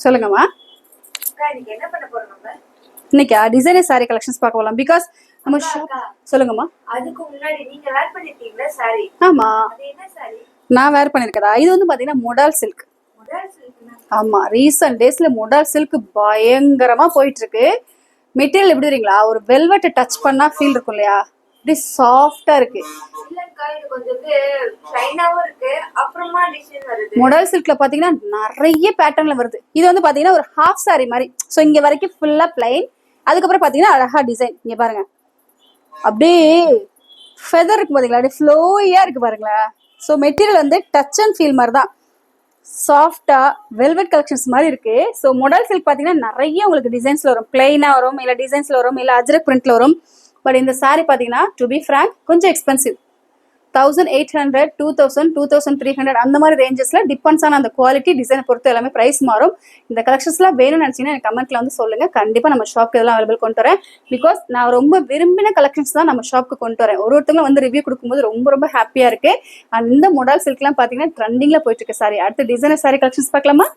சொல்லுங்கம்மா. இன்னைக்கா designer sorry collections பார்க்க போலாம். பிகாஸ் நம்ம சொல்லுங்கம்மா. அதுக்கு முன்னாடி நீங்க வேர் பண்ணிருக்கீங்களா சாரி? ஆமா, அது என்ன சாரி? நான் வேர் பண்ணிருக்கதா? இது வந்து பாத்தீங்கன்னா மொடால் சில்க். மொடால் சில்க்னா? ஆமா, ரீசன்ட் டேஸ்ல மொடால் சில்க் பயங்கரமா போயிட்டு இருக்கு. மெட்டீரியல் எப்படி தெரியுங்களா, ஒரு வெல்வெட் டச் பண்ணா ஃபீல் இருக்கும் இல்லையா, இப்படி சாஃப்டா இருக்கு. இல்லக்கா, இது கொஞ்சம் ஷைனாவும் இருக்கு. அப்புறமா டிசைன் வருது. மொடால் சில்க்ல பாத்தீங்கன்னா நிறைய பேட்டர்ன்ல வருது. இது வந்து பாத்தீங்கன்னா ஒரு ஹாஃப் சாரி மாதிரி. ஸோ இங்க வரைக்கும் ஃபுல்லா பிளைன். அதுக்கப்புறம் பாத்தீங்கன்னா அழகா டிசைன். இங்க பாருங்க, அப்படியே ஃபெதர் இருக்கு பாத்தீங்களா, அப்படியே ஃப்ளோயா இருக்கு பாருங்களேன். ஸோ மெட்டீரியல் வந்து டச் அண்ட் ஃபீல் மாதிரி தான், சாஃப்டா வெல்வெட் கலெக்ஷன்ஸ் மாதிரி இருக்கு. ஸோ மொடால் சில்க் பாத்தீங்கன்னா நிறைய உங்களுக்கு டிசைன்ஸ்ல வரும், பிளைனா வரும், இல்ல டிசைன்ஸ்ல வரும், இல்ல அஜ்ரக் பிரிண்ட்ல வரும். பட் இந்த சாரி பாத்தீங்கன்னா டு பி ஃப்ராங்க் கொஞ்சம் எக்ஸ்பென்சிவ். 1800, 2000, 2300 அந்த மாதிரி ரேஞ்சஸ்ல டிபெண்ட்ஸ் ஆன அந்த குவாலிட்டி டிசைனை பொறுத்து எல்லாமே பிரைஸ் மாறும். இந்த கலெக்ஷன்ஸ்லாம் வேணும்னு நினைச்சீங்கன்னா எனக்கு கமெண்ட்ல வந்து சொல்லுங்க. கண்டிப்பா நம்ம ஷாப்க்கு இதெல்லாம் அவைலபிள் கொண்டு வரேன். பிகாஸ் நான் ரொம்ப விரும்பின கலெக்ஷன்ஸ் தான் நம்ம ஷாப்க்கு கொண்டு வரேன். ஒருத்தவங்க வந்து ரிவ்யூ கொடுக்கும்போது ரொம்ப ரொம்ப ஹாப்பியா இருக்கு. அண்ட் இந்த மொடால் சில்க்லாம் பாத்தீங்கன்னா ட்ரெண்டிங்ல போயிட்டு இருக்கு சாரி. அடுத்த டிசைனர் சாரி கலெக்ஷன்ஸ் பார்க்கலாமா?